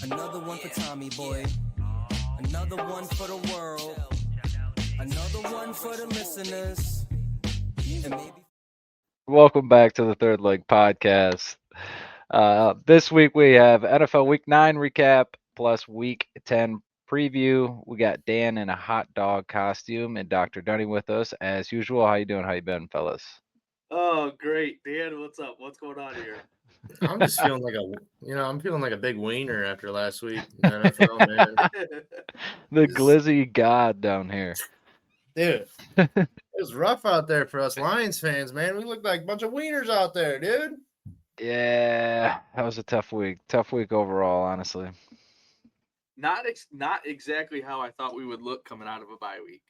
Another one for Tommy boy. Another one for the world. Another one for the listeners. And maybe Welcome back to the Third Leg Podcast. This week we have NFL Week 9 recap plus Week 10 preview. We got Dan in a hot dog costume and Dr. Dunny with us as usual. How you doing? How you been, fellas? Oh, great, Dan. What's up? What's going on here? I'm just feeling like I'm feeling like a big wiener after last week in the NFL, man. The Just- glizzy god down here. Dude, it was rough out there for us Lions fans, man. We looked like a bunch of wieners out there, dude. Yeah, that was a tough week. Tough week overall, honestly. Not exactly how I thought we would look coming out of a bye week.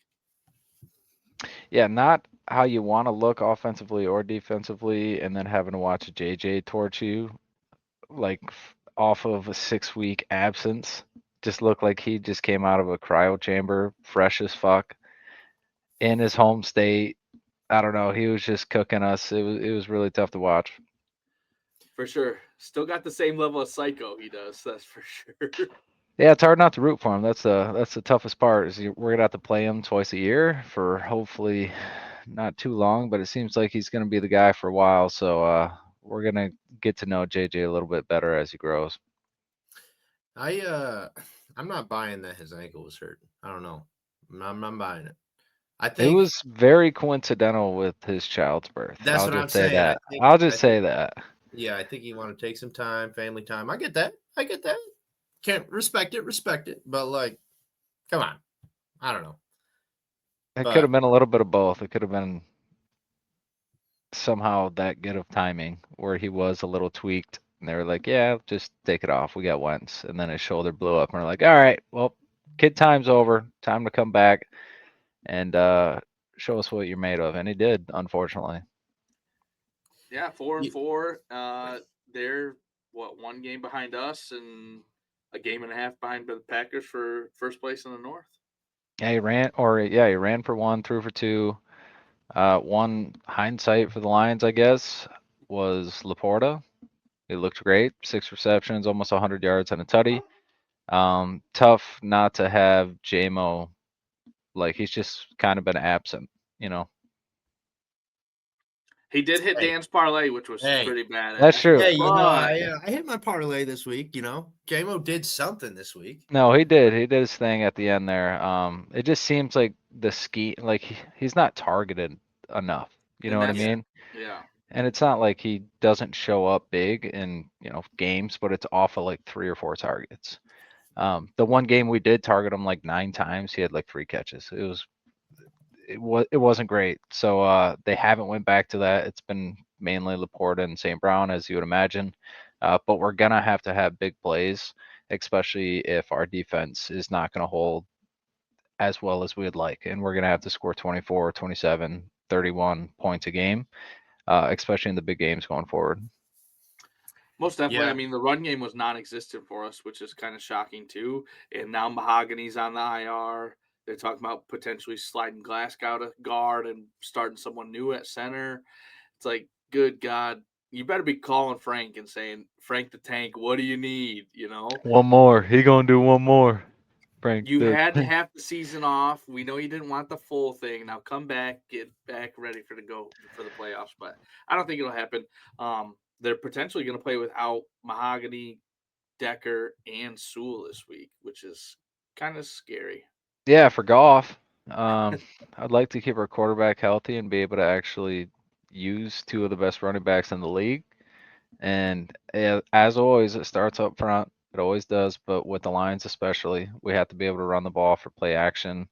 Yeah, not how you want to look offensively or defensively, and then having to watch JJ torch you like off of a 6 week absence. Just looked like he just came out of a cryo chamber, fresh as fuck, in his home state. I don't know. He was just cooking us. It was really tough to watch. For sure. Still got the same level of psycho he does, that's for sure. Yeah, it's hard not to root for him. That's the toughest part. We're gonna have to play him twice a year for hopefully not too long, but it seems like he's gonna be the guy for a while. So we're gonna get to know JJ a little bit better as he grows. I'm not buying that his ankle was hurt. I don't know. I'm not buying it. I It think was very coincidental with his child's birth. that's I'll what I'm just say saying. that. I'll just say that. Yeah, I think you want to take some time, family time. I get that. I get that. Can't respect it. But like, come on. I don't know. It could But have been a little bit of both. It could have been somehow that good of timing where he was a little tweaked and they were like, yeah, just take it off. We got Wentz. And then his shoulder blew up and we're like, all right, well, kid time's over. Time to come back and show us what you're made of. And he did, unfortunately. Yeah, 4 and you, 4. They're one game behind us and a game and a half behind the Packers for first place in the North. Yeah, he ran for one, threw for two. One hindsight for the Lions, I guess, was Laporta. He looked great. 6 receptions, almost 100 yards and a tutty. Tough not to have JMO. Like he's just kind of been absent, you know. He did hit hey, Dan's parlay, which was hey, pretty That's badass. true. Hey, But I hit my parlay this week. JMO did something this week. No, he did. He did his thing at the end there. It just seems like the like he's not targeted enough. You know and what I that's mean? yeah. And it's not like he doesn't show up big in games, but it's off of like 3 or 4 targets. The one game we did target him like 9 times. He had like 3 catches. It wasn't great. So they haven't went back to that. It's been mainly Laporta and St. Brown, as you would imagine. But we're gonna have to have big plays, especially if our defense is not gonna hold as well as we'd like, and we're gonna have to score 24, 27, 31 points a game, especially in the big games going forward. Most definitely. I Yeah, mean, the run game was non-existent for us, which is kind of shocking too. And now Mahogany's on the IR. They're talking about potentially sliding Glasgow out of guard and starting someone new at center. It's like, good God, you better be calling Frank and saying, Frank the Tank, what do you need? One more. He gonna do one more. Frank You the had half the season off. We know you didn't want the full thing. Now come back, get back ready for the playoffs. But I don't think it'll happen. They're potentially going to play without Mahogany, Decker, and Sewell this week, which is kind of scary. Yeah, for golf. I'd like to keep our quarterback healthy and be able to actually use two of the best running backs in the league. And as always, it starts up front. It always does, but with the Lions especially, we have to be able to run the ball for play action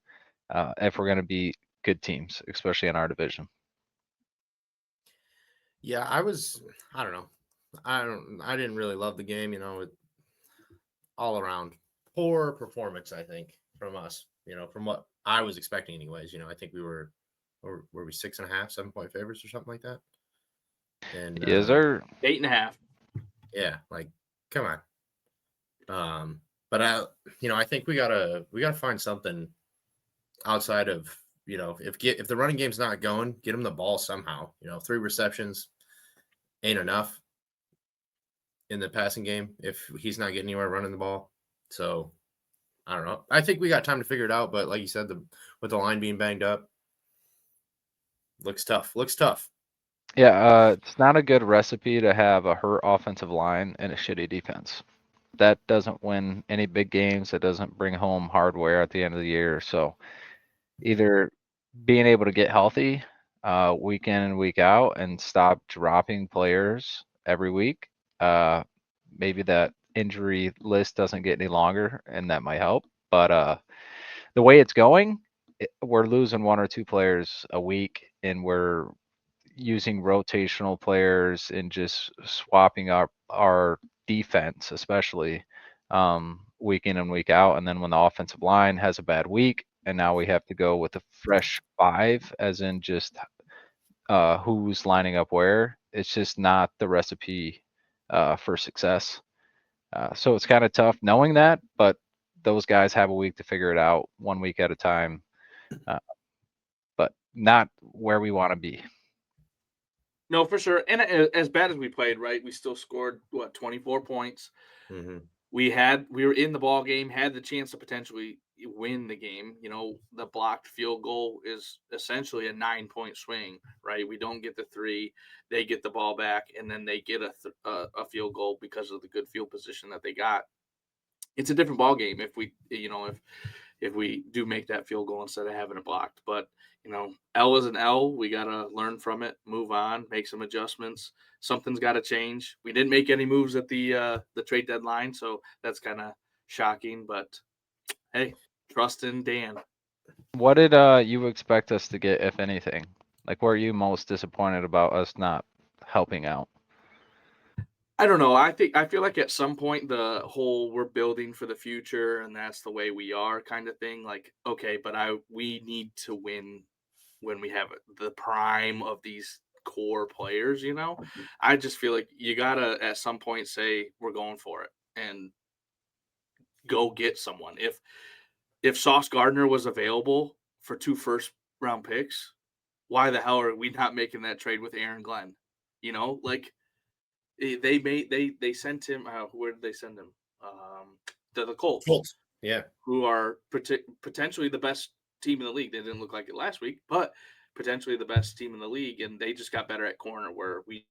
if we're going to be good teams, especially in our division. yeah. I don't know. I didn't really love the game. All around poor performance. I think from us. From what I was expecting, anyways. I think we were we 6.5, 7 point favorites or something like that. And Yes, sir. 8.5. yeah, like come on. But I think we gotta find something outside of if the running game's not going, get him the ball somehow. 3 receptions ain't enough in the passing game if he's not getting anywhere running the ball. So I don't know. I think we got time to figure it out, but like you said, with the line being banged up, looks tough. Looks tough. Yeah, it's not a good recipe to have a hurt offensive line and a shitty defense. That doesn't win any big games. It doesn't bring home hardware at the end of the year. So either being able to get healthy week in and week out and stop dropping players every week. Maybe that injury list doesn't get any longer, and that might help. But the way it's going, we're losing one or two players a week, and we're using rotational players and just swapping our defense, especially week in and week out. And then when the offensive line has a bad week, and now we have to go with a fresh five, as in just who's lining up where. It's just not the recipe for success. So it's kind of tough knowing that, but those guys have a week to figure it out, 1 week at a time, uh, but not where we want to be. No, for sure. And as bad as we played, right, we still scored 24 points. Mm-hmm. We were in the ball game, had the chance to potentially win the game. You know, the blocked field goal is essentially a 9-point swing, right? We don't get the 3, they get the ball back, and then they get a field goal because of the good field position that they got. It's a different ball game if we do make that field goal instead of having it blocked. But L is an L. We gotta learn from it, move on, make some adjustments. Something's got to change. We didn't make any moves at the trade deadline, so that's kind of shocking. But hey, trust in Dan. What did you expect us to get, if anything? Like, where are you most disappointed about us not helping out? I don't know. I feel like at some point the whole we're building for the future and that's the way we are kind of thing. Like, okay, but we need to win when we have the prime of these core players. I just feel like you gotta at some point say we're going for it and go get someone. If Sauce Gardner was available for 2 first-round picks, why the hell are we not making that trade with Aaron Glenn? Like they sent him. Where did they send him? To the Colts. Yeah, who are potentially the best team in the league. They didn't look like it last week, but potentially the best team in the league, and they just got better at corner. Where we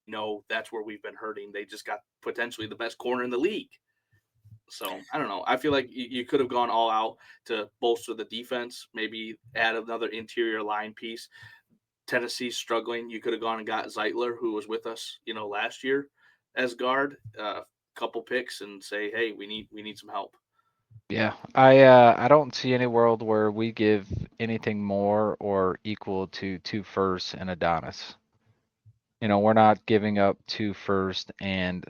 know that's where we've been hurting. They just got potentially the best corner in the league. So I don't know. I feel like you could have gone all out to bolster the defense, maybe add another interior line piece. Tennessee's struggling. You could have gone and got Zeitler, who was with us, last year as guard, couple picks, and say, hey, we need some help. Yeah, I don't see any world where we give anything more or equal to 2 firsts and Adonis. We're not giving up 2 first and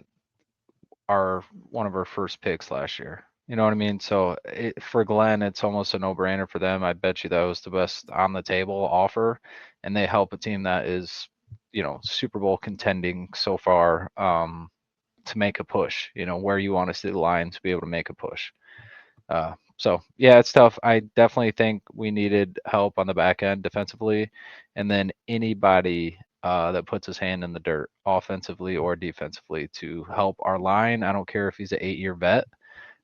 one of our first picks last year. You know what I mean? So for Glenn, it's almost a no-brainer for them. I bet you that was the best on the table offer, and they help a team that is, Super Bowl contending so far, to make a push. Where you want to see the line to be able to make a push. So yeah, it's tough. I definitely think we needed help on the back end defensively, and then anybody that puts his hand in the dirt, offensively or defensively, to help our line. I don't care if he's an 8-year vet,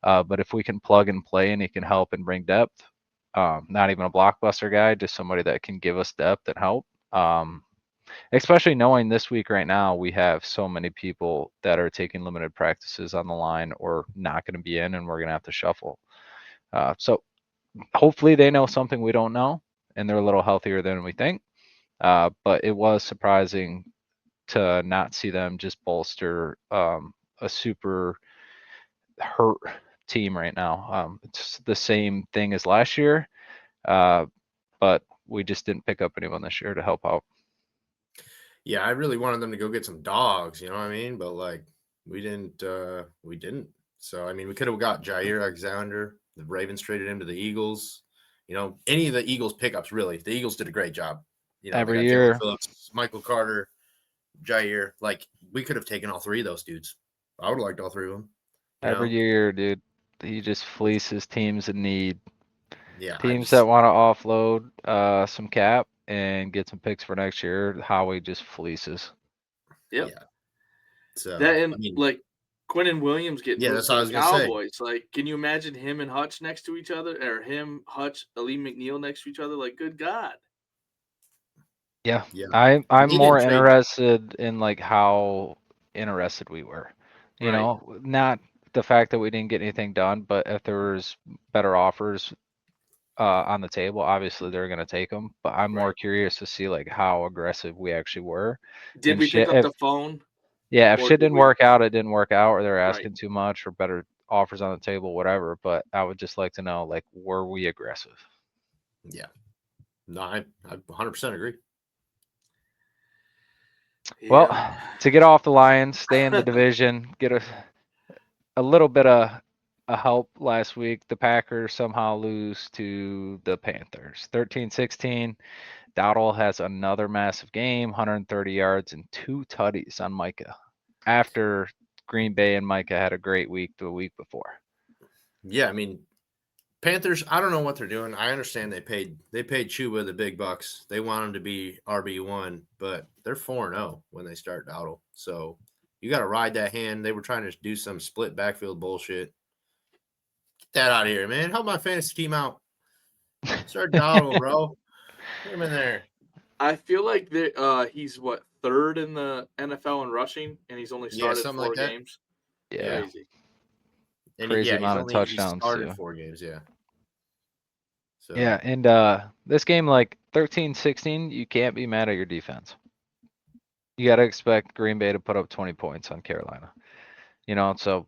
but if we can plug and play and he can help and bring depth, not even a blockbuster guy, just somebody that can give us depth and help. Especially knowing this week right now, we have so many people that are taking limited practices on the line or not going to be in, and we're going to have to shuffle. So hopefully they know something we don't know, and they're a little healthier than we think. But it was surprising to not see them just bolster a super hurt team right now. It's the same thing as last year, but we just didn't pick up anyone this year to help out. Yeah, I really wanted them to go get some dogs, you know what I mean? But like we didn't. So I mean, we could have got Jair Alexander. The Ravens traded him to the Eagles. Any of the Eagles pickups, really. The Eagles did a great job. Every they got year. Jalen Phillips, Michael Carter, Jair. Like we could have taken all 3 of those dudes. I would have liked all 3 of them. Every year, dude. He just fleeces teams in need. Yeah, Teams that want to offload some cap and get some picks for next year, Howie just fleaces. Yep. Yeah. So that, and like Quentin Williams getting Yeah, moved that's to what I the was gonna say. Cowboys. Like, can you imagine him and Hutch next to each other, or him, Hutch, Ali McNeil next to each other? Like, good God. Yeah, Yeah. I'm They more didn't trade. interested in like how interested we were. You Right. know, not the fact that we didn't get anything done, but if there was better offers on the table, obviously they're going to take them. But I'm more Right. curious to see like how aggressive we actually were. Did And we pick shit, up the phone, yeah, if or shit did didn't we? work out, it didn't work out, or they're Right. asking too much, or better offers on the table, whatever. But I would just like to know like were we aggressive? Yeah. No, I 100% agree. Well, Yeah. to get off the Lions, stay in the division, get a little bit of a help last week. The Packers somehow lose to the Panthers 13-16. Dowdle has another massive game, 130 yards and 2 tutties on Micah after Green Bay and Micah had a great week the week before. Yeah, I mean, Panthers, I don't know what they're doing. I understand they paid Chuba the big bucks. They want him to be RB1, but they're 4-0 when they start Dowdle. So you got to ride that hand. They were trying to do some split backfield bullshit. Get that out of here, man. Help my fantasy team out. Start Dowdle, bro. Get him in there. I feel like he's what, third in the NFL in rushing, and he's only Yeah, started something 4 like that. games. Yeah, Crazy. And crazy he's amount of only he touchdowns started too. 4 games, yeah. So Yeah, and this game like 13-16, you can't be mad at your defense. You got to expect Green Bay to put up 20 points on Carolina. You know, so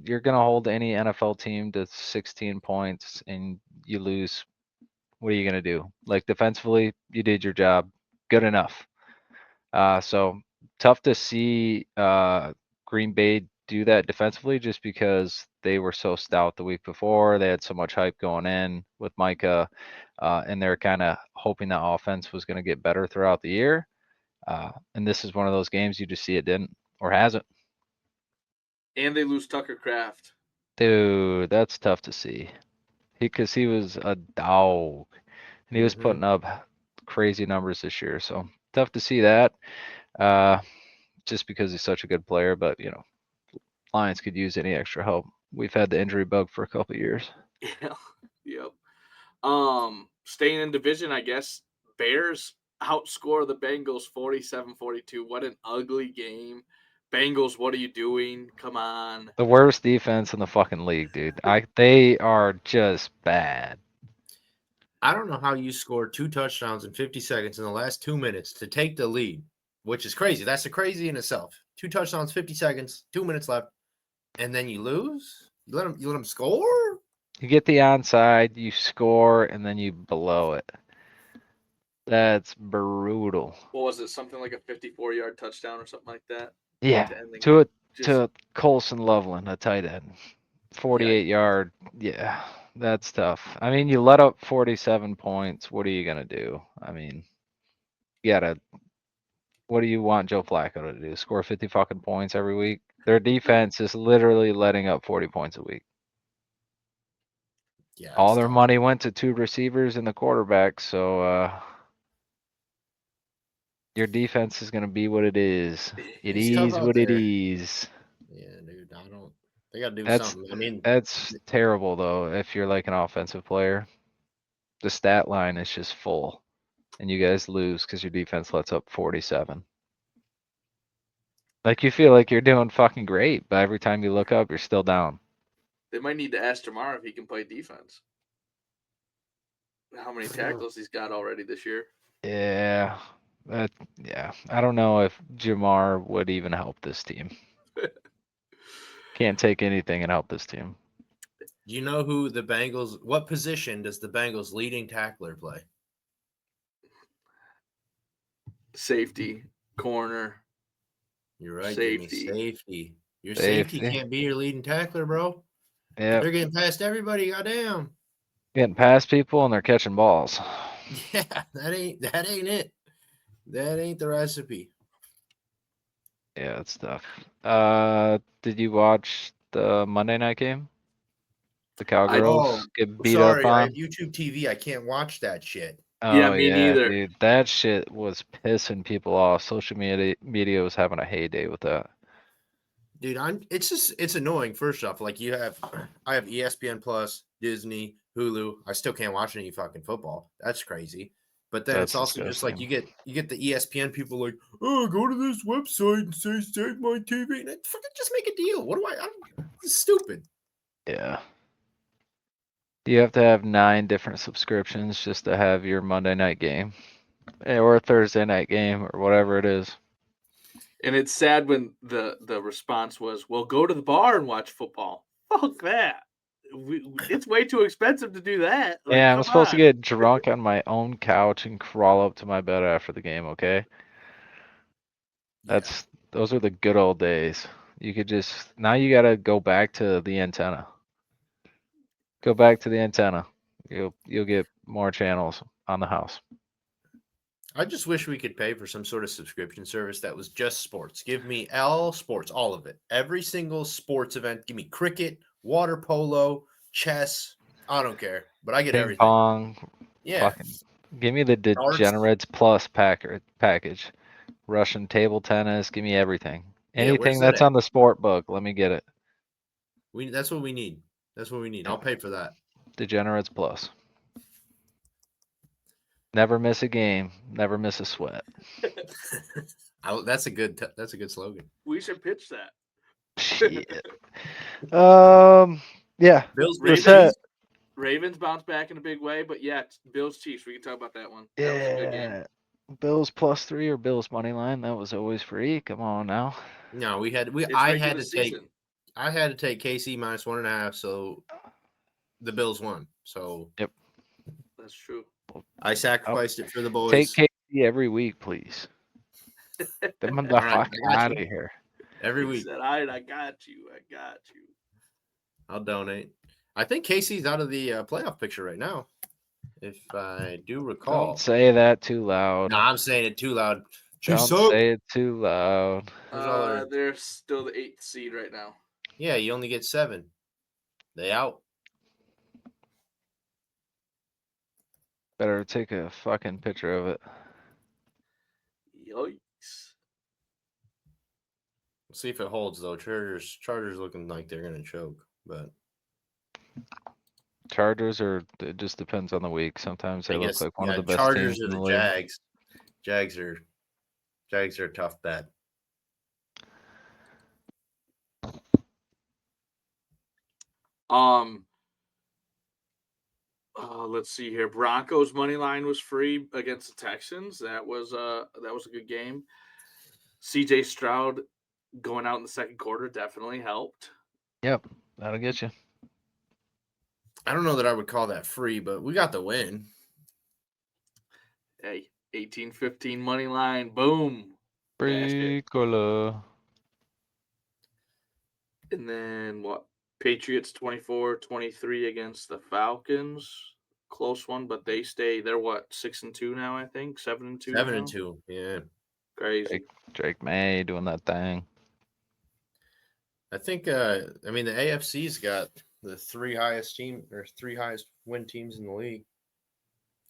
you're going to hold any NFL team to 16 points and you lose. What are you going to do? Like defensively, you did your job. Good enough. So tough to see Green Bay do that defensively just because they were so stout the week before. They had so much hype going in with Micah, and they're kind of hoping the offense was going to get better throughout the year. And this is one of those games you just see it didn't or hasn't. And they lose Tucker Kraft. Dude, that's tough to see. Because he was a dog and he was mhm. putting up crazy numbers this year. So tough to see that. Uh, just because he's such a good player, but you know, Lions could use any extra help. We've had the injury bug for a couple of years. Yeah. Yep. Staying in division, I guess. Bears outscore the Bengals 47-42. What an ugly game. Bengals, what are you doing? Come on. The worst defense in the fucking league, dude. They are just bad. I don't know how you scored 2 touchdowns in 50 seconds in the last 2 minutes to take the lead, which is crazy. That's crazy in itself. 2 touchdowns, 50 seconds, 2 minutes left, and then you lose? You let them score? You get the onside, you score, and then you blow it. That's brutal. What was it? Something like a 54-yard touchdown or something like that Yeah, to end the to game. a to Colson Loveland, a tight end, 48-yard. Yeah, that's tough. I mean, you let up 47 points. What are you gonna do? I mean, you gotta. What do you want Joe Flacco to do? Score 50 fucking points every week? Their defense is literally letting up 40 points a week. Yeah, All it's their tough. money went to 2 receivers and the quarterback, so your defense is gonna be what it is. It It's tough is out what it there. is. Yeah, dude. They got to do That's something. I mean, that's terrible though. If you're like an offensive player, the stat line is just full, and you guys lose because your defense lets up 47. Like you feel like you're doing fucking great, but every time you look up, you're still down. They might need to ask Jamar if he can play defense. How many tackles he's got already this year? Yeah, yeah. I don't know if Jamar would even help this team. Can't take anything and help this team. do you know who the Bengals, what position does the Bengals leading tackler play? Safety, corner. You're right, Safety. Jimmy. Safety. Your safety Safety. can't be your leading tackler, bro. Yeah, They're getting past everybody. Goddamn. getting past people and they're catching balls. Yeah, that ain't it. That ain't the recipe. Yeah, it's tough. Did you watch the Monday night game? The Cowgirls get beat up Sorry. I have on? YouTube TV. I can't watch that shit. Yeah, Oh me yeah, neither. dude. That shit was pissing people off. Social media was having a heyday with that. Dude, it's annoying. First off, like I have ESPN Plus, Disney, Hulu. I still can't watch any fucking football. That's crazy. But then it's That's also just like disgusting. you get the ESPN people like, oh, go to this website and say save my TV. And fucking just make a deal. What do this is stupid. Yeah. You have to have 9 different subscriptions just to have your Monday night game or Thursday night game or whatever it is. And it's sad when the response was, "Well, go to the bar and watch football." Fuck that. It's way too expensive to do that. Like, Yeah, I'm come supposed to on. get drunk on my own couch and crawl up to my bed after the game, okay? Yeah. Those are the good old days. You could just now you gotta go back to the antenna. Go back to the antenna. You'll get more channels on the house. I just wish we could pay for some sort of subscription service that was just sports. Give me all sports, all of it. Every single sports event. Give me cricket, water polo, chess. I don't care, but I get Ping everything. pong, Yeah. fucking give me the Darts. Degenerates Plus package. Russian table tennis, give me everything. Yeah, where's Anything that that's at? on the sport book, let me get it. That's what we need. That's what we need. Yeah. I'll pay for that. Degenerates Plus. Never miss a game, never miss a sweat. That's a good slogan. We should pitch that. Shit. Yeah. Bills We're Ravens, set. Ravens bounce back in a big way, but yeah, Bills Chiefs. We can talk about that one. That was a good game. Yeah. Bills +3 or Bills money line. That was always free. Come on now. No, It's I had regular to take season. KC minus 1.5, so the Bills won. So That's true. I sacrificed it for the boys. Take KC every week, please. Them the All right, fuck I got out of you. here. Every He week. said, "I got you. I got you." I'll donate. I think Casey's out of the playoff picture right now, if I do recall. Don't say that too loud. No, I'm saying it too loud. Don't say it too loud. They're still the 8th seed right now. Yeah, you only get 7. They out. Better take a fucking picture of it. Yikes. We'll see if it holds though. Chargers looking like they're gonna choke, but Chargers it just depends on the week. Sometimes they I look guess like one of the best Chargers teams or in the the league. Jags. Jags are a tough bet. Let's see here. Broncos money line was free against the Texans. That was a good game. CJ Stroud going out in the second quarter definitely helped. Yep, that'll get you. I don't know that I would call that free, but we got the win. Hey, 18-15 money line. Boom. Bricola. And then what? Patriots 24-23 against the Falcons. Close one, but they're what, 6-2 now, I think? 7-2. 7-2. Yeah. Crazy. Drake May doing that thing. I think the AFC's got the 3 highest win teams in the league.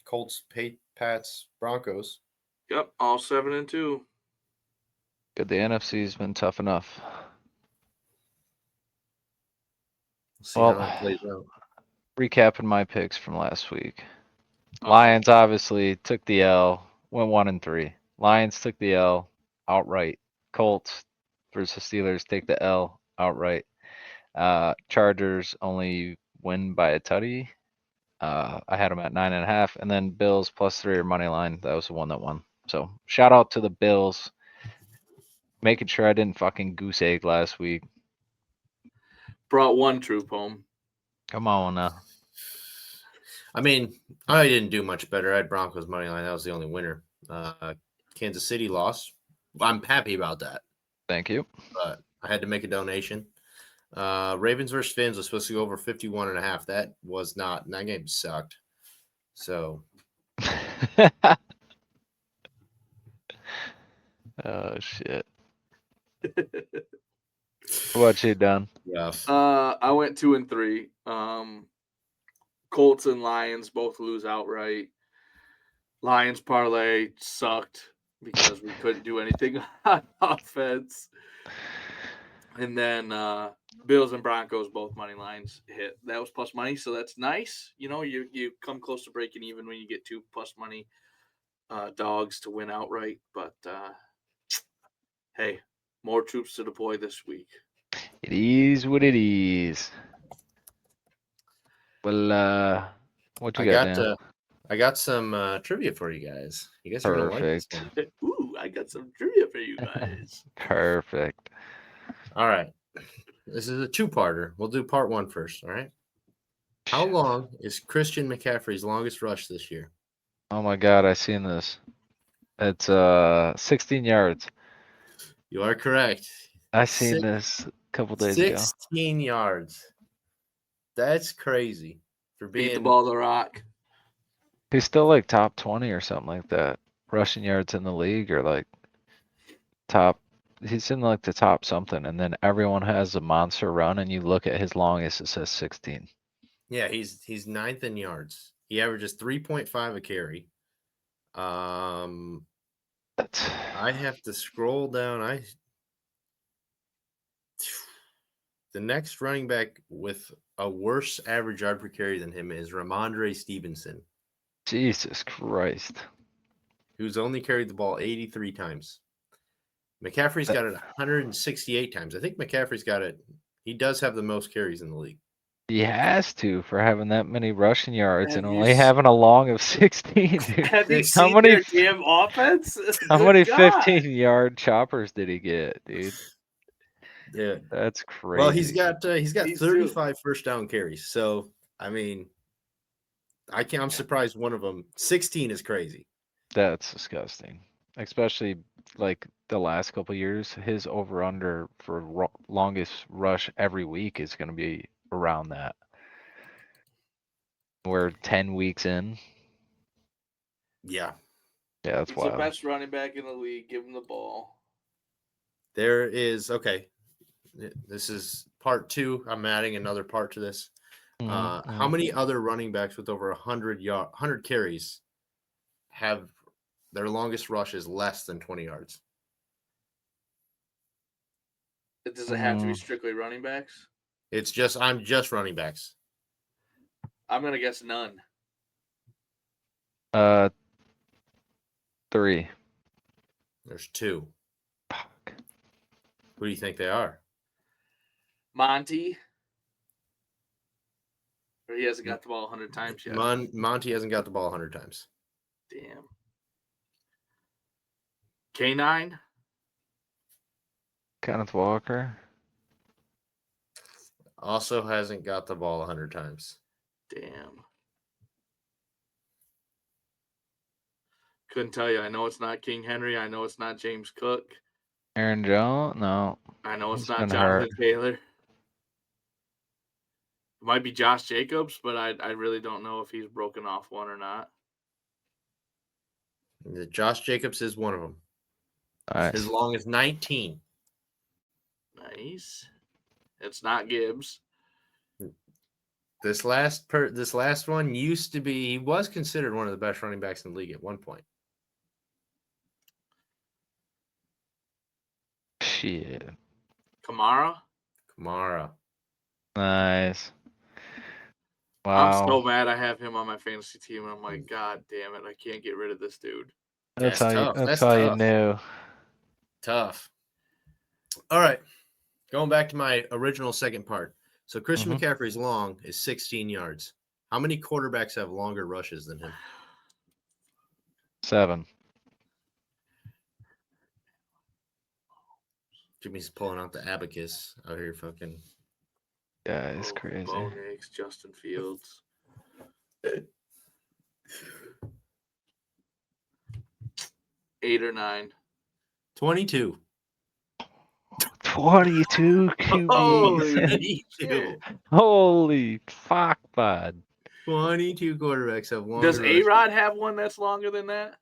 Colts, Pats, Broncos. Yep, all 7-2. Good, the NFC's been tough enough. See how it plays out. Recapping my picks from last week. Lions obviously took the L, went 1-3. Lions took the L outright. Colts versus Steelers take the L outright. Chargers only win by a tutty. I had them at 9.5, and then Bills +3 or money line. That was the one that won. So shout out to the Bills, making sure I didn't fucking goose egg last week. Brought one troop home. Come on now. I mean, I didn't do much better. I had Broncos money line. That was the only winner. Kansas City lost. I'm happy about that. Thank you. But I had to make a donation. Ravens versus Fins was supposed to go over 51.5. That was not. And that game sucked. So. Oh shit. What you done? Yeah. I went 2-3. Colts and Lions both lose outright. Lions parlay sucked because we couldn't do anything on offense. And then Bills and Broncos, both money lines hit. That was plus money, so that's nice. You come close to breaking even when you get 2 plus money dogs to win outright. But hey, more troops to deploy this week. It is what it is. Well, what you I got, got Dan? I got some trivia for you guys. You guys are gonna like this Perfect. one. Ooh, I got some trivia for you guys. Perfect. All right. This is a two-parter. We'll do part one first. All right. How long is Christian McCaffrey's longest rush this year? Oh my God, I seen this. It's 16 yards. You are correct. I seen Six- this a couple days ago. 16 yards. That's crazy for Beat the being. ball to the rock. He's still like top 20 or something like that. Rushing yards in the league or like top. He's in like the top something, and then everyone has a monster run, and you look at his longest, it says 16. Yeah, he's ninth in yards. He averages 3.5 a carry. That's I have to scroll down. The next running back with a worse average yard per carry than him is Ramondre Stevenson, Jesus Christ. who's only carried the ball 83 times. McCaffrey's got it 168 times. I think McCaffrey's got it. He does have the most carries in the league. He has to for having that many rushing yards and Have you only s- having a long of 16, dude. Have you How seen many their damn offense? How Good many God. 15-yard choppers did he get, dude? Yeah. That's Well, crazy. he's got These 35 first down carries. So I mean, I'm surprised one of them. 16 is crazy. That's disgusting. Especially like the last couple years, his over under for longest rush every week is going to be around that. We're 10 weeks in. Yeah. Yeah, that's He's the wild. best running back in the league. Give him the ball. There is okay. This is part two. I'm adding another part to this. How many other running backs with over 100 carries have their longest rush is less than 20 yards? Does it have to be strictly running backs? I'm just running backs. I'm gonna guess none. 3. There's two. Fuck. Who do you think they are? Monty. Or he hasn't got the ball 100 times yet. Monty hasn't got the ball 100 times. Damn. K9. Kenneth Walker. Also hasn't got the ball 100 times. Damn. Couldn't tell you. I know it's not King Henry. I know it's not James Cook. Aaron Jones? No. I know it's He's not been Jonathan hurt. Taylor. It might be Josh Jacobs, but I really don't know if he's broken off one or not. Josh Jacobs is one of them. Nice. His long is 19. Nice. It's not Gibbs. This last one used to be, he was considered one of the best running backs in the league at one point. Shit. Kamara. Nice. Wow. I'm so mad I have him on my fantasy team. I'm like, God damn it, I can't get rid of this dude. That's That's how tough. that's That's how you tough. knew. Tough. All right. Going back to my original second part. So Christian McCaffrey's long is 16 yards. How many quarterbacks have longer rushes than him? 7. Jimmy's pulling out the abacus out here fucking. Yeah, it's crazy. Bo Nix, Justin Fields. 8 or 9. 22. 22 QBs. Holy shit. Holy fuck, bud. 22 quarterbacks have longer Does rushes. A-Rod have one that's longer than that?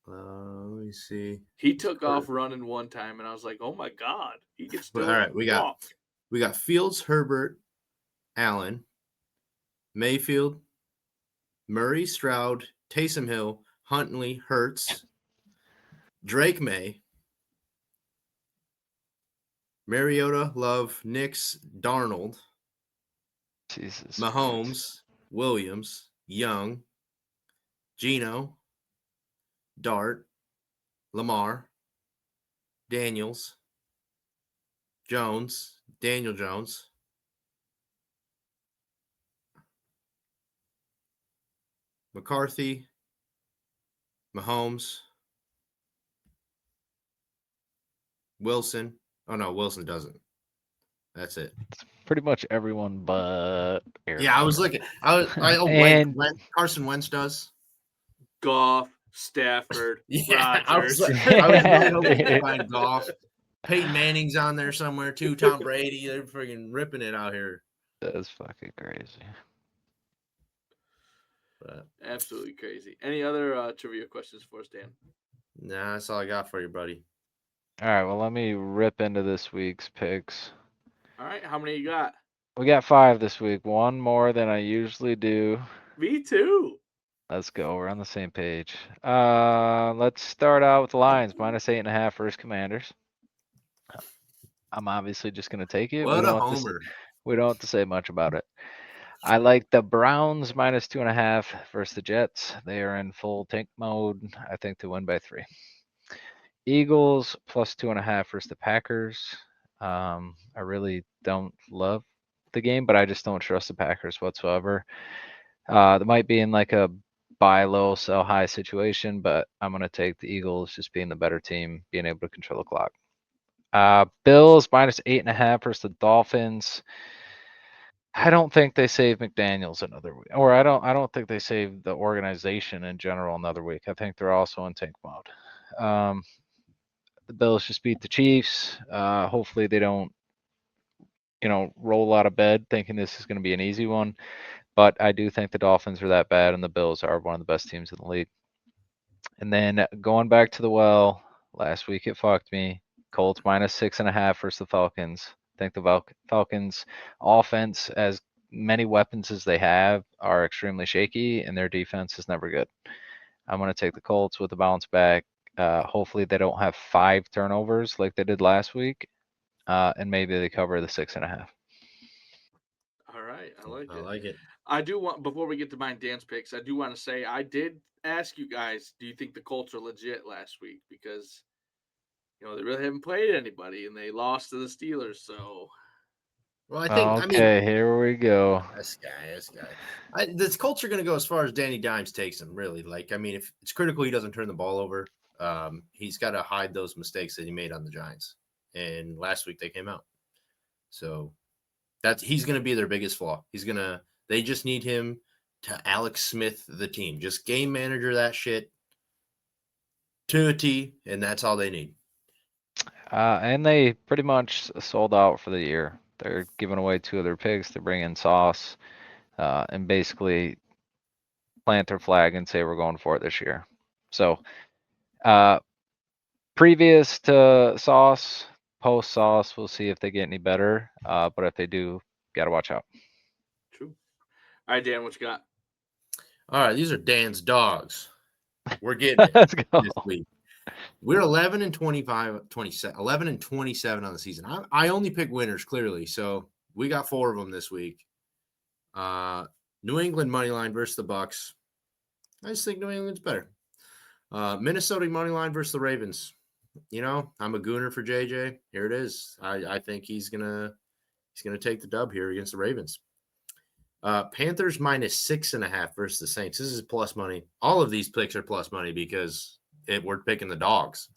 Let me see. He took off running one time, and I was like, "Oh my god, he can still." All right, we got Fields, Herbert, Allen, Mayfield, Murray, Stroud, Taysom Hill, Huntley, Hurts, Drake May, Mariota, Love, Nix, Darnold, Jesus. Mahomes, Williams, Young, Gino, Dart, Lamar, Daniels, Jones, Daniel Jones, McCarthy, Mahomes, Wilson. Oh no, Wilson doesn't. That's it. Pretty much everyone but Aaron Yeah, I was Rodgers. looking. And Carson Wentz does. Goff, Stafford, Yeah, Rodgers. I was really hoping to dude, find Goff. Peyton Manning's on there somewhere too. Tom Brady, they're freaking ripping it out here. that's fucking crazy. But Absolutely crazy. Any other trivia questions for us, Dan? nah, that's all I got for you, buddy. All right, well, let me rip into this week's picks. All right, how many you got? We got 5 this week, one more than I usually do. Me too. Let's go. We're on the same page. Let's start out with the Lions -8.5 versus Commanders. I'm obviously just gonna take it. What a homer! We don't have to say much about it. I like the Browns -2.5 versus the Jets. They are in full tank mode. I think to win by 3. Eagles +2.5 versus the Packers. I really don't love the game, but I just don't trust the Packers whatsoever. They might be in like a buy low, sell high situation, but I'm gonna take the Eagles just being the better team, being able to control the clock. Bills -8.5 versus the Dolphins. I don't think they save McDaniels another week, or I don't think they save the organization in general another week. I think they're also in tank mode. The Bills just beat the Chiefs. Hopefully they don't, roll out of bed thinking this is going to be an easy one. But I do think the Dolphins are that bad, and the Bills are one of the best teams in the league. And then going back to the well, last week it fucked me. Colts -6.5 versus the Falcons. I think the Falcons offense, as many weapons as they have, are extremely shaky, and their defense is never good. I'm going to take the Colts with a bounce back. Hopefully they don't have 5 turnovers like they did last week, and maybe they cover the 6.5. All right, I like I it. like it. I do want, before we get to my dance picks, I do want to say I did ask you guys, do you think the Colts are legit last week? Because they really haven't played anybody and they lost to the Steelers. So Well, I mean, Okay, here we go. this guy. This Colts are going to go as far as Danny Dimes takes him. Really, like I mean, if it's critical, he doesn't turn the ball over. He's got to hide those mistakes that he made on the Giants, and last week they came out. So he's going to be their biggest flaw. They just need him to Alex Smith the team, just game manager that shit to a T, and that's all they need. And they pretty much sold out for the year. They're giving away 2 of their picks to bring in Sauce, and basically plant their flag and say we're going for it this year. So, previous to Sauce, post Sauce, we'll see if they get any better. But if they do, gotta watch out. true. All right, Dan, what you got? All right, these are Dan's dogs. We're getting it Let's go. this week. We're 11 and 25, 27, 11 and 27 on the season. I only pick winners clearly, so we got 4 of them this week. New England money line versus the Bucks. I just think New England's better. Minnesota money line versus the Ravens. I'm a gooner for JJ. Here it is. I think he's gonna take the dub here against the Ravens. Panthers -6.5 versus the Saints. This is plus money. All of these picks are plus money because we're picking the dogs.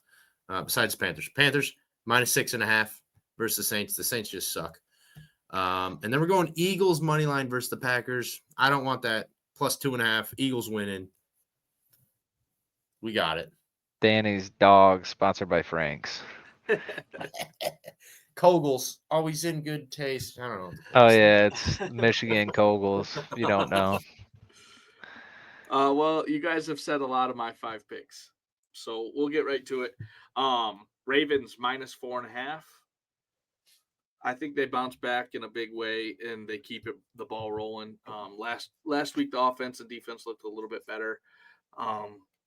Besides Panthers -6.5 versus the Saints. The Saints just suck. And then we're going Eagles money line versus the Packers. I don't want that. +2.5. Eagles winning. We got it. Danny's dog, sponsored by Frank's. Kogel's always in good taste. I don't know. Oh yeah, it's Michigan Kogels. If you don't know. Well, you guys have said a lot of my 5 picks, so we'll get right to it. Ravens -4.5. I think they bounce back in a big way and they keep the ball rolling. Last week the offense and defense looked a little bit better.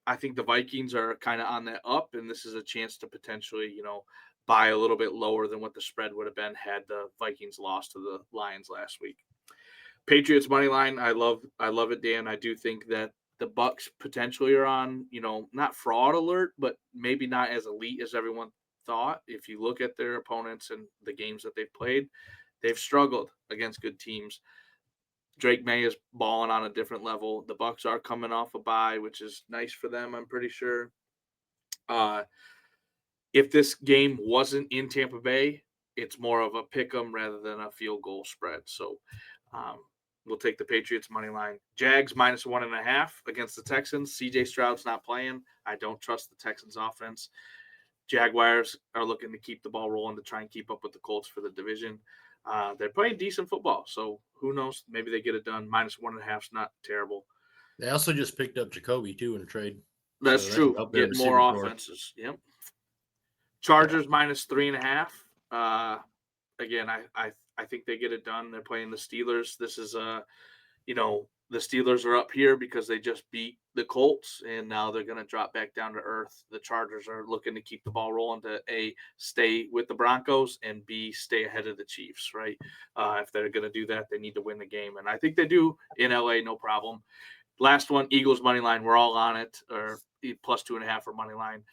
I think the Vikings are kind of on that up, and this is a chance to potentially, by a little bit lower than what the spread would have been had the Vikings lost to the Lions last week. Patriots money line, I love it, Dan. I do think that the Bucks potentially are on, not fraud alert, but maybe not as elite as everyone thought. If you look at their opponents and the games that they've played, they've struggled against good teams. Drake May is balling on a different level. The Bucks are coming off a bye, which is nice for them, I'm pretty sure. If this game wasn't in Tampa Bay, it's more of a pick 'em rather than a field goal spread. So we'll take the Patriots money line. Jags -1.5 against the Texans. CJ Stroud's not playing. I don't trust the Texans offense. Jaguars are looking to keep the ball rolling to try and keep up with the Colts for the division. They're playing decent football, so who knows? Maybe they get it done. -1.5 is not terrible. They also just picked up Jacoby too in a trade. That's So that true. could help their Get more receiving corps. offenses. Yep. Chargers -3.5. Again, I think they get it done. They're playing the Steelers. This is the Steelers are up here because they just beat the Colts, and now they're going to drop back down to earth. The Chargers are looking to keep the ball rolling to A, stay with the Broncos, and B, stay ahead of the Chiefs, right? If they're going to do that, they need to win the game, and I think they do in LA, no problem. Last one, Eagles money line. We're all on it, or +2.5 for money line.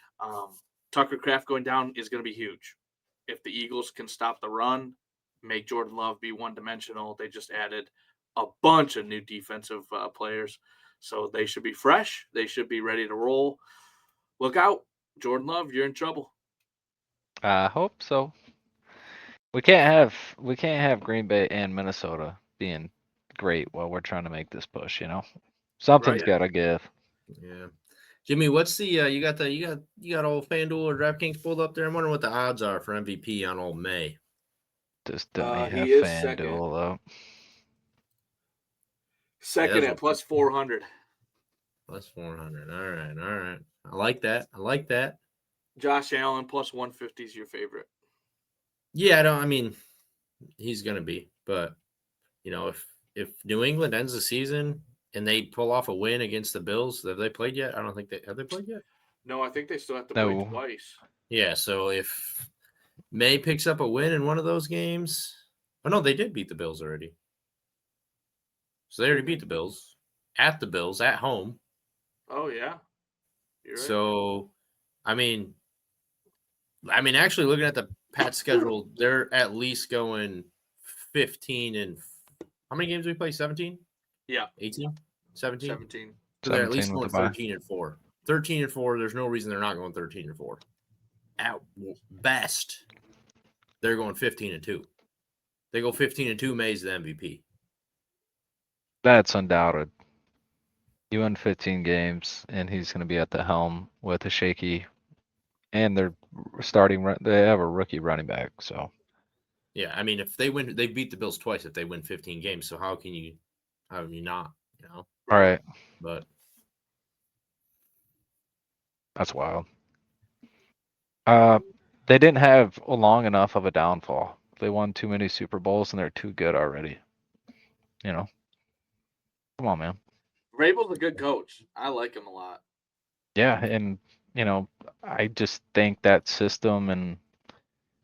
Tucker Kraft going down is going to be huge. If the Eagles can stop the run, make Jordan Love be one-dimensional, they just added a bunch of new defensive players. So they should be fresh. They should be ready to roll. Look out. Jordan Love, you're in trouble. I hope so. We can't have Green Bay and Minnesota being great while we're trying to make this push, Something's Right. gotta give. Yeah. Jimmy, what's the you got old FanDuel or DraftKings pulled up there? I'm wondering what the odds are for MVP on old May. Does Dunny have He is second. FanDuel up? Second Yeah, at +400. +400. All right. I like that. Josh Allen +150 is your favorite. Yeah, I mean, he's gonna be, but if New England ends the season and they pull off a win against the Bills, have they played yet? I don't think have they played yet? No, I think they still have to play No. twice. Yeah, so if May picks up a win in one of those games, oh no, they did beat the Bills already. So they already beat the Bills at home. Oh yeah. You're right. So, I mean, actually looking at the Pats schedule, they're at least going 15 and how many games do we play? 17? Yeah. 18? 17? 17. So they're at least 17 going with the bye. 13 and 4. 13 and 4. There's no reason they're not going 13 and 4. At best, they're going 15 and 2. They go 15 and 2. May's the MVP. That's undoubted. You win 15 games, and he's going to be at the helm with a shaky, and they're they have a rookie running back, so. Yeah, I mean, if they win, they beat the Bills twice if they win 15 games. So how can you not, All right. But That's wild. They didn't have long enough of a downfall. They won too many Super Bowls, and they're too good already. Come on, man. Vrabel's a good coach. I like him a lot. Yeah, and I just think that system and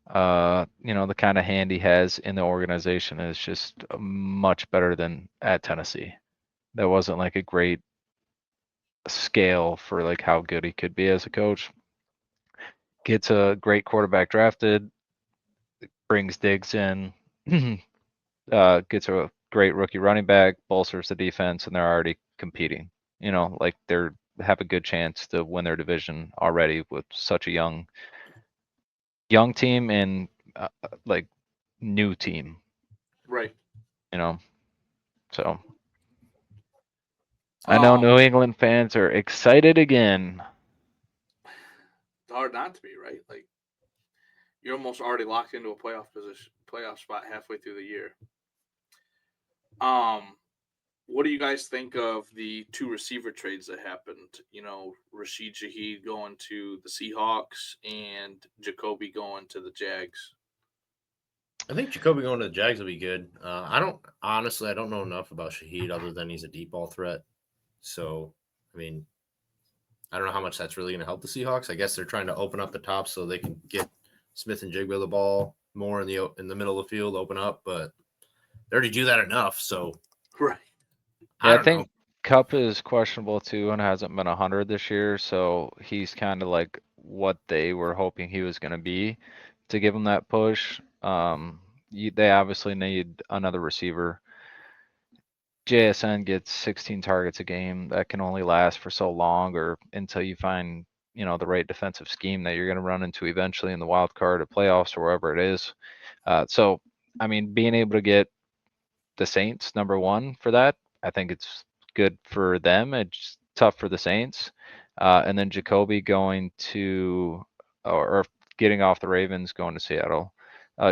the kind of hand he has in the organization is just much better than at Tennessee. That wasn't like a great scale for like how good he could be as a coach. Gets a great quarterback drafted, brings Diggs in, gets a great rookie running back, bolsters the defense, and they're already competing. Like they're have a good chance to win their division already with such a young team and like new team. Right. So I know Um, New England fans are excited again. It's hard not to be, right? Like you're almost already locked into a playoff spot halfway through the year. What do you guys think of the two receiver trades that happened? Rashid Shaheed going to the Seahawks and Jacoby going to the Jags. I think Jacoby going to the Jags will be good. I don't know enough about Shaheed other than he's a deep ball threat. So, I mean, I don't know how much that's really going to help the Seahawks. I guess they're trying to open up the top so they can get Smith and Jigba the ball more in the middle of the field, open up, but they already do that enough. So Right. I Yeah, I don't know. think Cup is questionable too and hasn't been 100 this year, so he's kind of like what they were hoping he was going to be to give him that push. They obviously need another receiver. JSN gets 16 targets a game. That can only last for so long, or until you find, the right defensive scheme that you're going to run into eventually in the wild card or playoffs or wherever it is. So, I mean, being able to get the Saints number one for that, I think it's good for them. It's tough for the Saints. And then Jacoby going to, or getting off the Ravens, going to Seattle.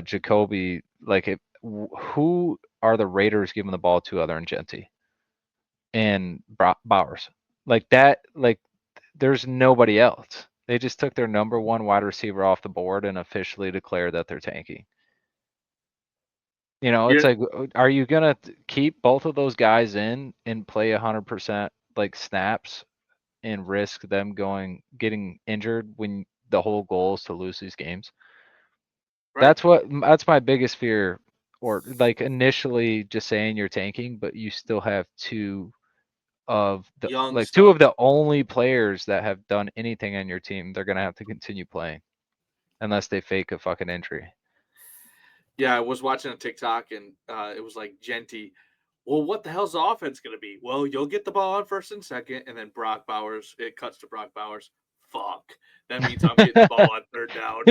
Jacoby, who are the Raiders giving the ball to other than Genty and Bowers? Like that, there's nobody else. They just took their number one wide receiver off the board and officially declared that they're tanking. It's You're, like, are you gonna keep both of those guys in and play 100% like snaps and risk them getting injured when the whole goal is to lose these games? right. That's my biggest fear. Or like initially just saying you're tanking, but you still have two of Young the studs. only players that have done anything on your team. They're gonna have to continue playing unless they fake a fucking injury. Yeah, I was watching a TikTok and it was like Genty. Well, what the hell's the offense going to be? Well, you'll get the ball on first and second, and then Brock Bowers. It cuts to Brock Bowers. Fuck. That means I'm getting the ball on third down.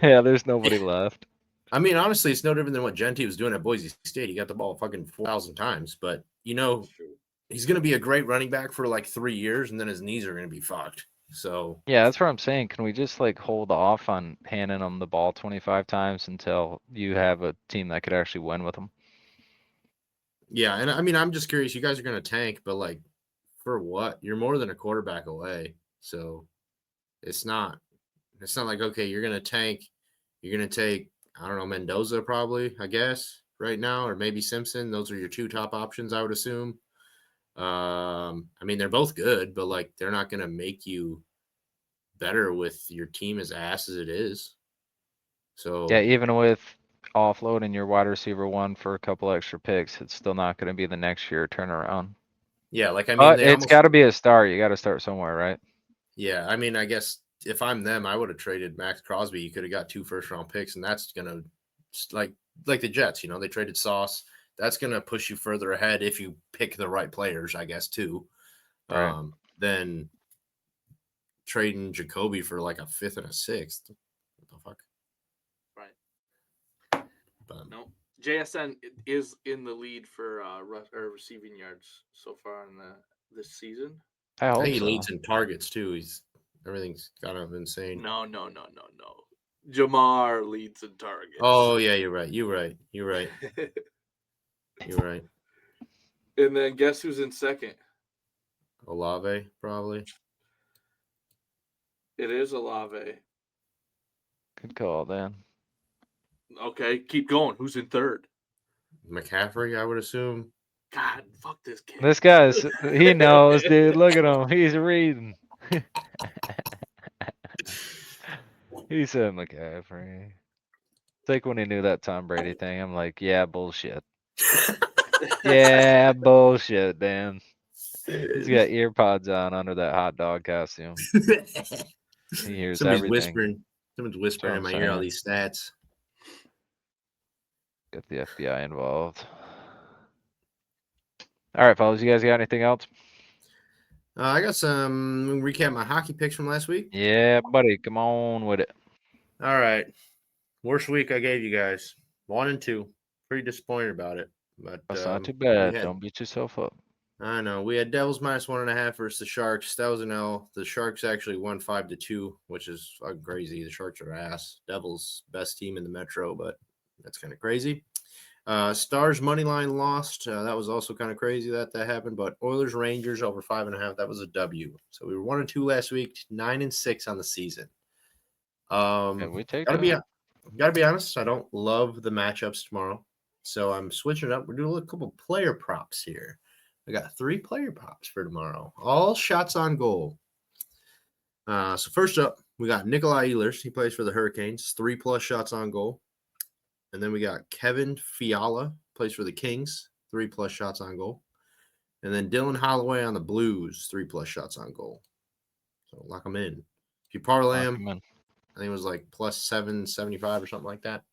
Yeah, there's nobody left. I mean, honestly, it's no different than what Genty was doing at Boise State. He got the ball fucking 4,000 times, but he's going to be a great running back for like 3 years, and then his knees are going to be fucked. So Yeah, that's what I'm saying. Can we just hold off on handing them the ball 25 times until you have a team that could actually win with them? yeah, and I mean, I'm just curious. You guys are going to tank, but for what? You're more than a quarterback away, so it's not like, okay, you're going to tank. You're going to take, I don't know, Mendoza probably, I guess, right now, or maybe Simpson. Those are your two top options, I would assume. I mean, they're both good, but they're not going to make you better with your team as ass as it is. So Yeah, even with offloading your wide receiver one for a couple extra picks, it's still not going to be the next year turnaround. yeah, I mean, But they it's almost, got to be a start. You got to start somewhere, right? yeah. I mean, I guess if I'm them, I would have traded Max Crosby. You could have got 2 first-round picks, and that's gonna like the Jets. They traded Sauce. That's gonna push you further ahead if you pick the right players, I guess, too. Right. Then trading Jacoby for a 5th and a 6th. What the fuck? Right. But, No. JSN is in the lead for receiving yards so far in this season. I I hope think he so. leads in targets too. Everything's kind of insane. No. Jamar leads in targets. Oh yeah, you're right. You're right. And then guess who's in second? Olave, probably. It is Olave. Good call, Dan. Okay, keep going. Who's in third? McCaffrey, I would assume. God, fuck this kid. This guy's, he knows, dude. Look at him. He's reading. He said McCaffrey. It's like when he knew that Tom Brady thing. I'm like, yeah, bullshit. Yeah, bullshit, Dan. He's got ear pods on under that hot dog costume. He hears everything. Whispering. Someone's whispering in That's my what I'm ear all saying. these stats. Got the FBI involved. All right, fellas. You guys got anything else? I got some recap my hockey picks from last week. Yeah, buddy. Come on with it. All right. Worst week I gave you guys. 1 and 2. Pretty disappointed about it. But That's not too bad. Don't beat yourself up. I know. We had Devils -1.5 versus the Sharks. That was an L. The Sharks actually won 5-2, which is fucking crazy. The Sharks are ass. Devils best team in the Metro, but that's kind of crazy. Stars money line lost. That was also kind of crazy that happened. But Oilers Rangers over 5.5. That was a W. So we were 1 and 2 last week. 9 and 6 on the season. We take that. Gotta be honest. I don't love the matchups tomorrow, so I'm switching it up. We're doing a couple player props here. I got 3 player props for tomorrow. All shots on goal. So first up, We got Nikolai Ehlers. He plays for the Hurricanes. 3+ shots on goal. And then we got Kevin Fiala. Plays for the Kings. 3+ shots on goal. And then Dylan Holloway on the Blues. 3+ shots on goal. So lock them in. If you parlay Lock them, 'em in. I think it was like plus 775 or something like that.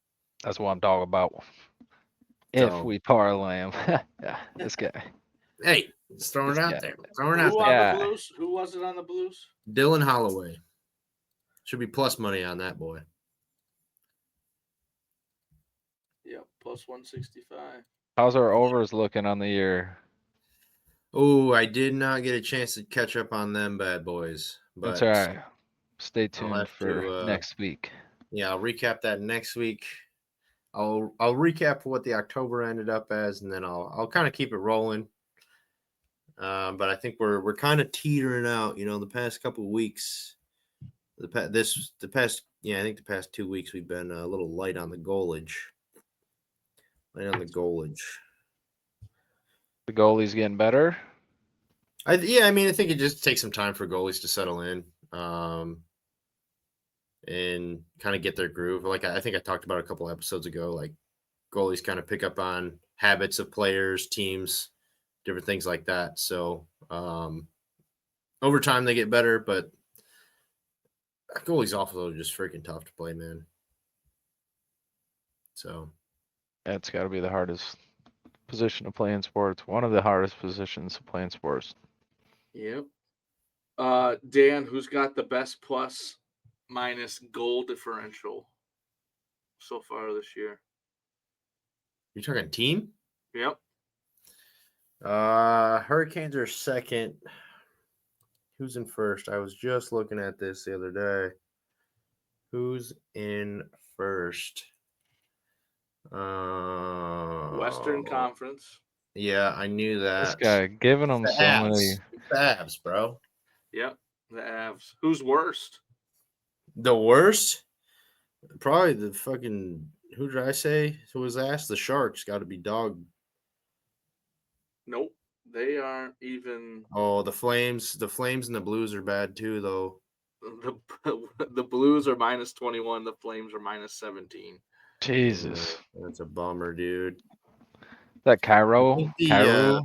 That's what I'm talking about. If So- we parlay him. Yeah, this guy. Hey, just throwing it This out guy. there. Throwing it Who out on there. the Yeah. Blues? Who was it on the Blues? Dylan Holloway. Should be plus money on that boy. Yep, plus 165. How's our overs looking on the year? Oh, I did not get a chance to catch up on them bad boys. But That's all right. Stay I'll tuned have for to, next week. yeah, I'll recap that next week. I'll recap what the October ended up as, and then I'll kind of keep it rolling. But I think we're kind of teetering out. The past couple of weeks, I think the past 2 weeks we've been a little light on the goalage. Light on the goalage. The goalie's getting better. I think it just takes some time for goalies to settle in, and kind of get their groove. Like I think I talked about a couple episodes ago. Like goalies kind of pick up on habits of players, teams, different things like that. So over time they get better, but goalies also just freaking tough to play, man. So That's got to be the hardest position to play in sports. One of the hardest positions to play in sports. Yep. Dan, who's got the best plus minus goal differential so far this year? you're talking team? Yep. Hurricanes are second. Who's in first? I was just looking at this the other day. Who's in first? Western Conference. Yeah, I knew This that. guy giving them The so many. Avs. The Avs, bro. Yep. The Avs. Who's worst? The worst? Probably the fucking. Who did I say? Who was asked? The Sharks got to be dog. Nope. They aren't even. Oh, the Flames. The Flames and the Blues are bad too, though. The Blues are minus 21. The Flames are minus 17. Jesus. That's a bummer, dude. That I Cairo? think the, Cairo?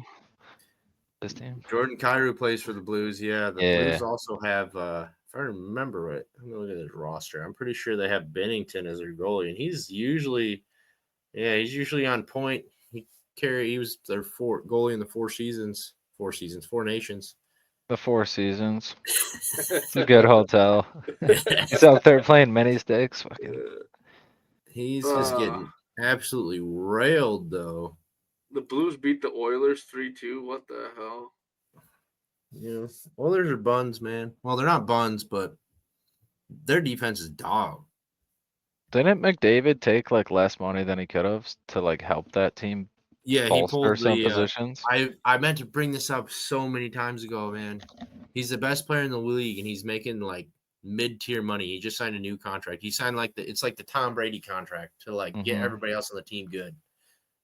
This team? Jordan Kyrou plays for the Blues. Yeah, the Yeah. Blues also have, if I remember right, I'm gonna look at his roster. I'm pretty sure they have Bennington as their goalie, and he's usually on point. He was their goalie in the Four Nations. The Four Seasons. It's a good hotel. He's out there playing mini sticks. Fucking. He's just getting absolutely railed, though. The Blues beat the Oilers 3-2. What the hell? Oilers are buns, man. Well, they're not buns, but their defense is dog. Didn't McDavid take like less money than he could have to like help that team Yeah, he bolster pulled some the. positions? I meant to bring this up so many times ago, man. He's the best player in the league, and he's making like mid-tier money. He just signed a new contract. He signed it's like the Tom Brady contract to like get Mhm. everybody else on the team good.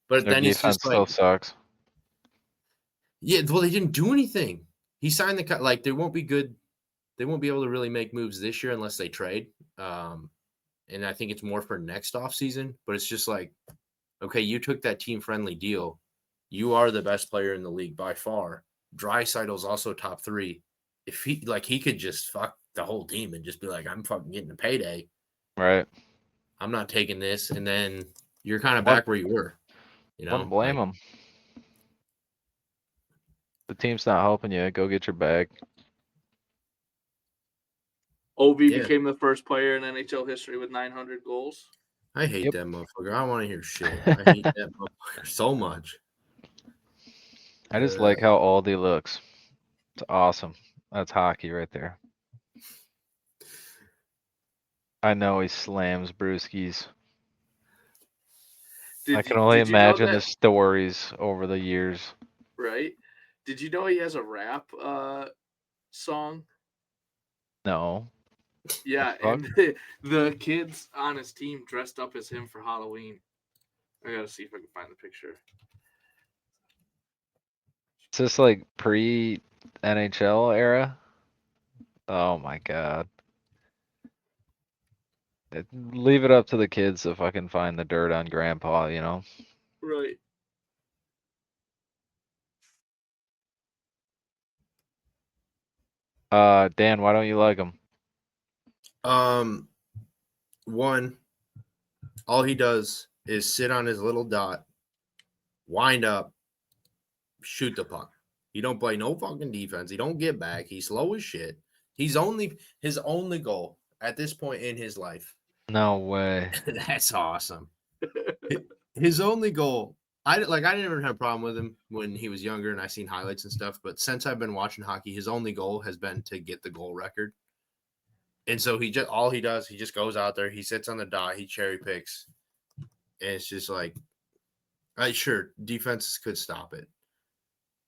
But Their then he's defense just still like, sucks. yeah, well, they didn't do anything. He signed like they won't be good. They won't be able to really make moves this year unless they trade. And I think it's more for next offseason. But it's just like, okay, you took that team-friendly deal. You are the best player in the league by far. Draisaitl's also top 3. If he could just fuck the whole team and just be like, I'm fucking getting a payday. Right. I'm not taking this. And then you're kind of back where you were. Wouldn't blame him. The team's not helping you. Go get your bag. Ovi Yeah. became the first player in NHL history with 900 goals. I hate Yep. that motherfucker. I don't want to hear shit. I hate that motherfucker so much. I just like how old he looks. It's awesome. That's hockey right there. I know he slams brewskis. I can only imagine the stories over the years. Right? Did you know he has a rap song? No. Yeah, The and the kids on his team dressed up as him for Halloween. I gotta see if I can find the picture. Is this like pre-NHL era? Oh my god. Leave it up to the kids to fucking find the dirt on grandpa, you know? Right. Dan, why don't you like him? One, all he does is sit on his little dot, wind up, shoot the puck. He don't play no fucking defense. He don't get back. He's slow as shit. His only goal at this point in his life. No way. That's awesome. His only goal. I didn't ever have a problem with him when he was younger and I seen highlights and stuff. But since I've been watching hockey, his only goal has been to get the goal record. And so he just goes out there, he sits on the dot, he cherry picks, and it's just like, sure, defenses could stop it,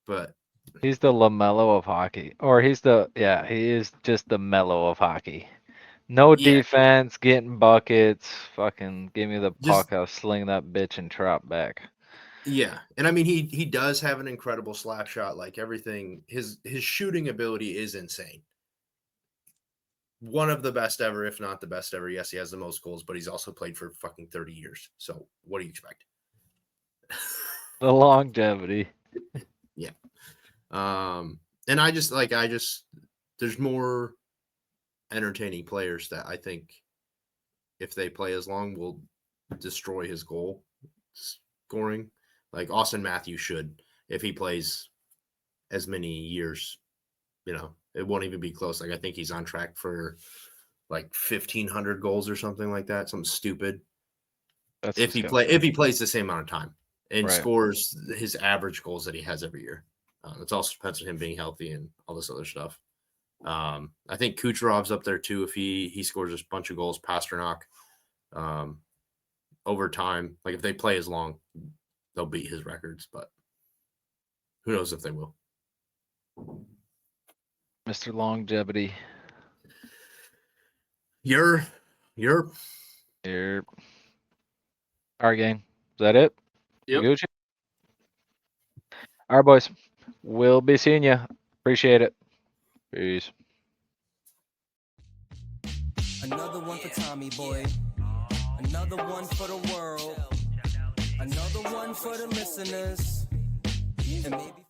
but He's the LaMelo of hockey. Or he is just the mellow of hockey. No Yeah. defense, getting buckets, fucking give me the Just- puck, I'll sling that bitch and trot back. yeah, and I mean he does have an incredible slap shot. Like everything, his shooting ability is insane. One of the best ever, if not the best ever. Yes, he has the most goals, but he's also played for fucking 30 years. So what do you expect? The longevity. Yeah. And I just there's more entertaining players that I think if they play as long will destroy his goal scoring. Like Austin Matthews should, if he plays as many years, it won't even be close. Like I think he's on track for like 1,500 goals or something like that. Something stupid. That's If he plays the same amount of time and Right. scores his average goals that he has every year. It's also depends on him being healthy and all this other stuff. I think Kucherov's up there too. If he scores a bunch of goals, Pasternak, over time, like if they play as long, they'll beat his records. But who knows if they will? Mr. Longevity. You're Here. All right, gang. Is that it? Yep. Gucci? All right, boys. We'll be seeing you. Appreciate it. Peace. Another one for Tommy boy. Another one for the world. Another one for the listeners. And maybe